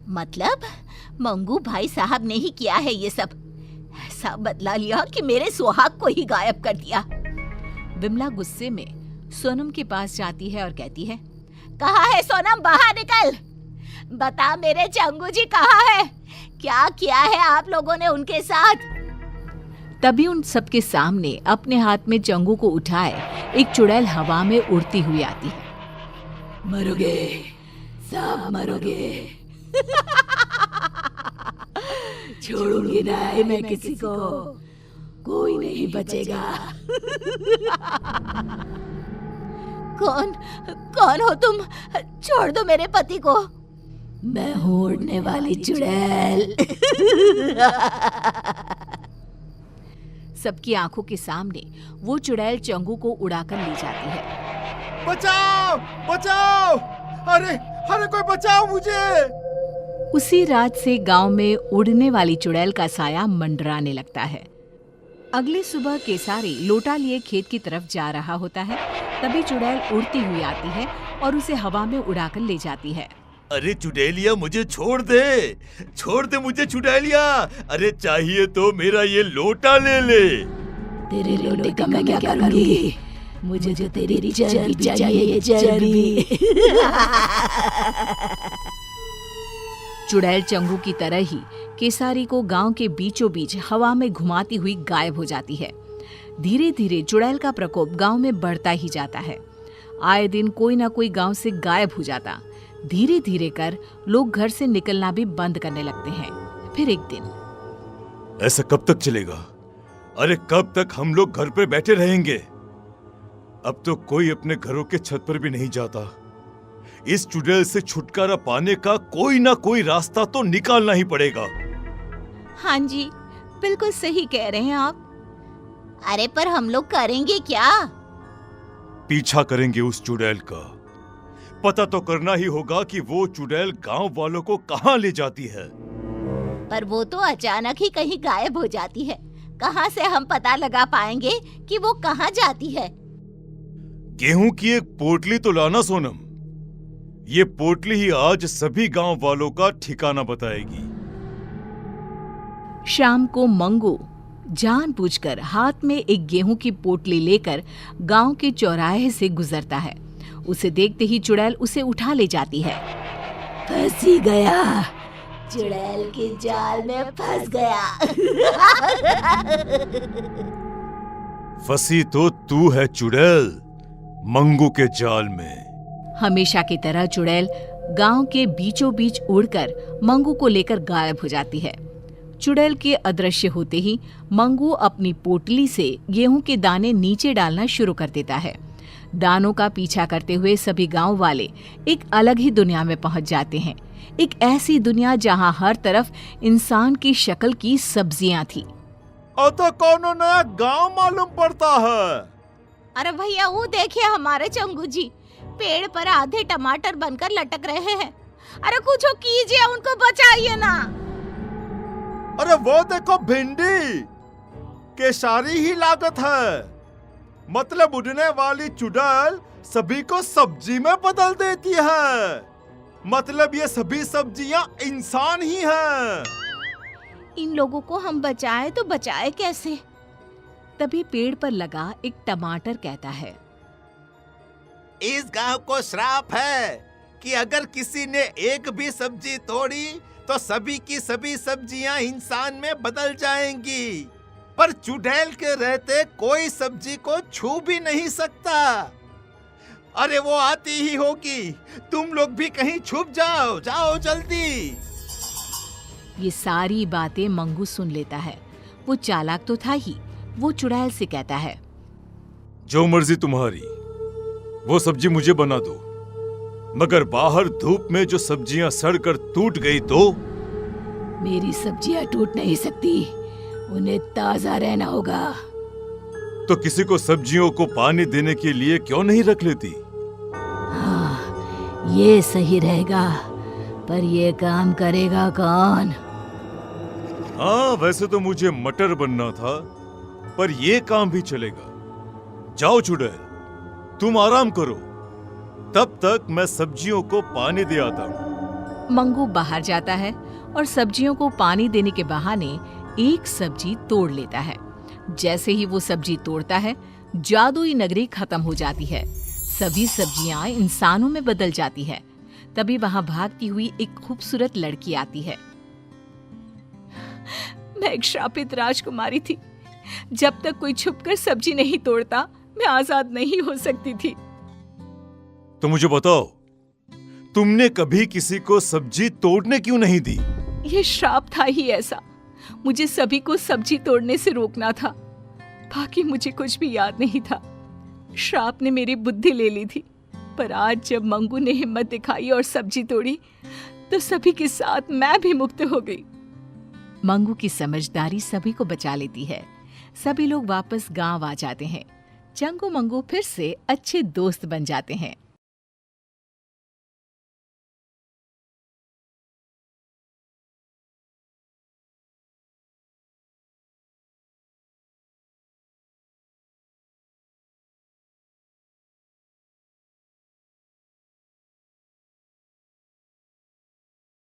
मतलब मंगू भाई साहब ने ही किया है ये सब। ऐसा बदला लिया कि मेरे सुहाग को ही गायब कर दिया। विमला गुस्से में सोनम के पास जाती है और कहती है, कहाँ है सोनम, बाहर निकल, बता मेरे चंगू जी कहाँ है, क्या किया है आप लोगों ने उनके साथ। तभी उन सबके सामने अपने हाथ में चंगू को उठाए एक चुड़ैल हवा में उड़ती हुई आती है। मरोगे, सब मरोगे। छोड़ूंगी नहीं मैं किसी को, कोई नहीं बचेगा। कौन हो तुम? छोड़ दो मेरे पति को। मैं हूँ उड़ने वाली चुड़ैल। सबकी आंखों के सामने वो चुड़ैल चंगू को उड़ाकर ले जाती है। बचाओ, बचाओ, अरे अरे कोई बचाओ मुझे। उसी रात से गांव में उड़ने वाली चुड़ैल का साया मंडराने लगता है। अगली सुबह केसारी लोटा लिए खेत की तरफ जा रहा होता है। तभी चुड़ैल उड़ती हुई आती है और उसे हवा में उड़ाकर ले जाती है। अरे चुड़ैलिया मुझे छोड़ दे मुझे चुड़ैलिया। अरे चाहिए तो मेरा ये लोटा ले ले। तेरे लोटे का मैं क्या करूंगी, मुझे जो तेरी चर्बी चाहिए, चर्बी। चुड़ैल चंगू की तरह ही केसारी को गांव के बीचों बीच हवा में घुमाती हुई गायब हो जाती है। धीरे धीरे चुड़ैल का प्रकोप गांव में बढ़ता ही जाता है। आए दिन कोई ना कोई गांव से गायब हो जाता। धीरे धीरे कर लोग घर से निकलना भी बंद करने लगते हैं। फिर एक दिन, ऐसा कब तक चलेगा? अरे कब तक हम लोग घर पे बैठे रहेंगे? अब तो कोई अपने घरों के छत पर भी नहीं जाता। इस चुड़ैल से छुटकारा पाने का कोई ना कोई रास्ता तो निकालना ही पड़ेगा। हाँ जी, बिल्कुल सही कह रहे हैं आप। अरे पर हम लोग करेंगे क्या? पीछा करेंगे उस चुड़ैल का। पता तो करना ही होगा कि वो चुड़ैल गांव वालों को कहाँ ले जाती है। पर वो तो अचानक ही कहीं गायब हो जाती है। कहाँ से हम पता लगा पाएंगे कि वो कहाँ जाती है? गेहूं की एक पोटली तो लाना सोनम। ये पोटली ही आज सभी गांव वालों का ठिकाना बताएगी। शाम को मंगू जानबूझकर हाथ में एक गेहूं की पोटली लेकर गांव के चौराहे से गुजरता है। उसे देखते ही चुड़ैल उसे उठा ले जाती है। फंस ही गया, चुड़ैल के जाल में फंस गया। फंसी तो तू है चुड़ैल, मंगू के जाल में। हमेशा की तरह चुड़ैल गांव के बीचों बीच उड़कर मंगू को लेकर गायब हो जाती है। चुड़ैल के अदृश्य होते ही मंगू अपनी पोटली से गेहूं के दाने नीचे डालना शुरू कर देता है। दानों का पीछा करते हुए सभी गांव वाले एक अलग ही दुनिया में पहुंच जाते हैं। एक ऐसी दुनिया जहां हर तरफ इंसान की शक्ल की सब्जियां थी। तो कौन नया गांव मालूम पड़ता है। अरे भैया वो देखिए हमारे चंगू जी पेड़ पर आधे टमाटर बनकर लटक रहे हैं। अरे कुछ कीजिए, उनको बचाइए ना। अरे वो देखो भिंडी, केसारी ही लागत है। मतलब उड़ने वाली चुड़ैल सभी को सब्जी में बदल देती है। मतलब ये सभी सब्जियां इंसान ही हैं। इन लोगों को हम बचाए तो बचाए कैसे? तभी पेड़ पर लगा एक टमाटर कहता है, इस गांव को श्राप है कि अगर किसी ने एक भी सब्जी तोड़ी तो सभी की सभी सब्जियां इंसान में बदल जाएंगी। पर चुड़ैल के रहते कोई सब्जी को छू भी नहीं सकता। अरे वो आती ही होगी, तुम लोग भी कहीं छुप जाओ, जाओ जल्दी। ये सारी बातें मंगू सुन लेता है। वो चालाक तो था ही। वो चुड़ैल से कहता है, जो मर्जी तुम्हारी, वो सब्जी मुझे बना दो, मगर बाहर धूप में जो सब्जियां सड़कर टूट गई तो? मेरी सब्जियां टूट नहीं सकती, उन्हें ताजा रहना होगा। तो किसी को सब्जियों को पानी देने के लिए क्यों नहीं रख लेती? हाँ, ये सही रहेगा, पर ये काम करेगा कौन? हाँ, वैसे तो मुझे मटर बनना था, पर ये काम भी चलेगा। जाओ चुड़ैल, तुम आराम करो, तब तक मैं सब्जियों को पानी दे आता हूँ। मंगू बाहर जाता है और सब्जियों को पानी देने के बहाने एक सब्जी तोड़ लेता है। जैसे ही वो सब्जी तोड़ता है, जादुई नगरी खत्म हो जाती है। सभी सब्जियां इंसानों में बदल जाती है। तभी वहां भागती हुई एक खूबसूरत लड़की आती है। मैं एक श्रापित राजकुमारी थी। जब तक कोई छुपकर सब्जी नहीं तोड़ता, मैं आजाद नहीं हो सकती थी। तो मुझे बताओ, तुमने कभी किसी को सब्जी तोड़ने क्यों नहीं दी? ये श्राप था ही ऐसा। मुझे सभी को सब्जी तोड़ने से रोकना था। बाकी मुझे कुछ भी याद नहीं था। श्राप ने मेरी बुद्धि ले ली थी। पर आज जब मंगू ने हिम्मत दिखाई और सब्जी तोड़ी, तो सभी के साथ मैं भी मुक्त हो गई। मंगू की समझदारी सभी को बचा लेती है। सभी लोग वापस गांव आ जाते हैं। चंगू मंगू फिर से अच्छे दोस्त बन जाते हैं।